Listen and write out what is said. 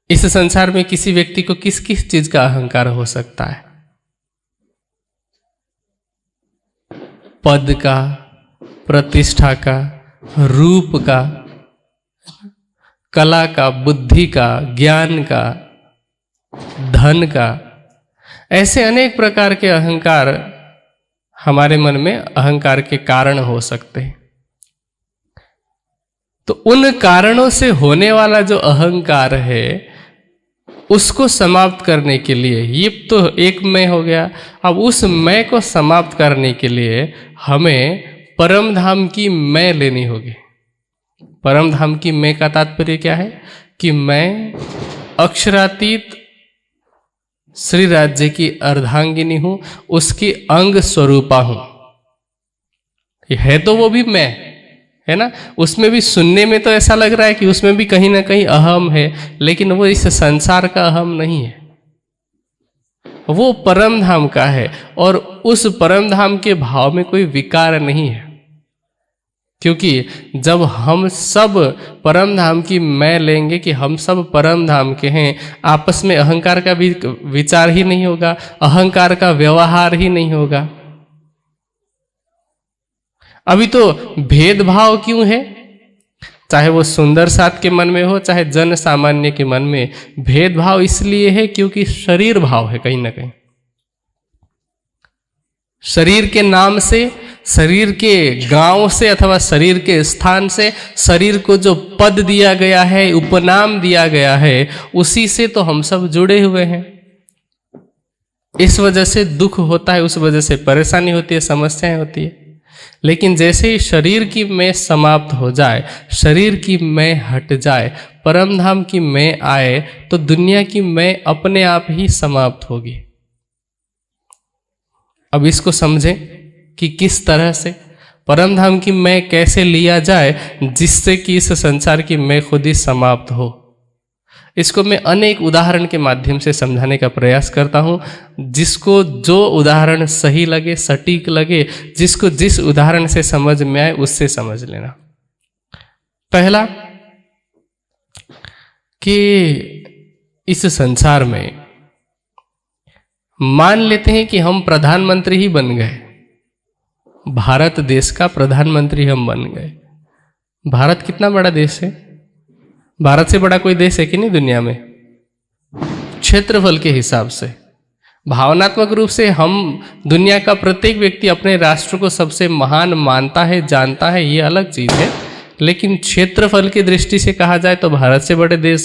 इस संसार में किसी व्यक्ति को किस किस चीज का अहंकार हो सकता है? पद का, प्रतिष्ठा का, रूप का, कला का, बुद्धि का, ज्ञान का, धन का, ऐसे अनेक प्रकार के अहंकार हमारे मन में अहंकार के कारण हो सकते हैं। तो उन कारणों से होने वाला जो अहंकार है उसको समाप्त करने के लिए, ये तो एक मैं हो गया, अब उस मैं को समाप्त करने के लिए हमें परम धाम की मैं लेनी होगी। परम धाम की मैं का तात्पर्य क्या है? कि मैं अक्षरातीत श्री राज्य की अर्धांगिनी हूं, उसकी अंग स्वरूपा हूं। है तो वो भी मैं है ना, उसमें भी सुनने में तो ऐसा लग रहा है कि उसमें भी कहीं ना कहीं अहम है, लेकिन वो इस संसार का अहम नहीं है, वो परम धाम का है। और उस परम धाम के भाव में कोई विकार नहीं है, क्योंकि जब हम सब परम धाम की मैं लेंगे कि हम सब परम धाम के हैं, आपस में अहंकार का भी विचार ही नहीं होगा, अहंकार का व्यवहार ही नहीं होगा। अभी तो भेदभाव क्यों है? चाहे वो सुंदर साथ के मन में हो, चाहे जन सामान्य के मन में, भेदभाव इसलिए है क्योंकि शरीर भाव है कहीं ना कहीं। शरीर के नाम से, शरीर के गांव से अथवा शरीर के स्थान से, शरीर को जो पद दिया गया है, उपनाम दिया गया है, उसी से तो हम सब जुड़े हुए हैं। इस वजह से दुख होता है, उस वजह से परेशानी होती है, समस्याएं होती है। लेकिन जैसे ही शरीर की मैं समाप्त हो जाए, शरीर की मैं हट जाए, परम धाम की मैं आए, तो दुनिया की मैं अपने आप ही समाप्त होगी। अब इसको समझें कि किस तरह से परम धाम की मैं कैसे लिया जाए जिससे कि इस संसार की मैं खुद ही समाप्त हो। इसको मैं अनेक उदाहरण के माध्यम से समझाने का प्रयास करता हूं। जिसको जो उदाहरण सही लगे, सटीक लगे, जिसको जिस उदाहरण से समझ में आए उससे समझ लेना। पहला कि इस संसार में मान लेते हैं कि हम प्रधानमंत्री ही बन गए, भारत देश का प्रधानमंत्री हम बन गए। भारत कितना बड़ा देश है? भारत से बड़ा कोई देश है कि नहीं दुनिया में? क्षेत्रफल के हिसाब से, भावनात्मक रूप से हम, दुनिया का प्रत्येक व्यक्ति अपने राष्ट्र को सबसे महान मानता है, जानता है, ये अलग चीज है। लेकिन क्षेत्रफल की दृष्टि से कहा जाए तो भारत से बड़े देश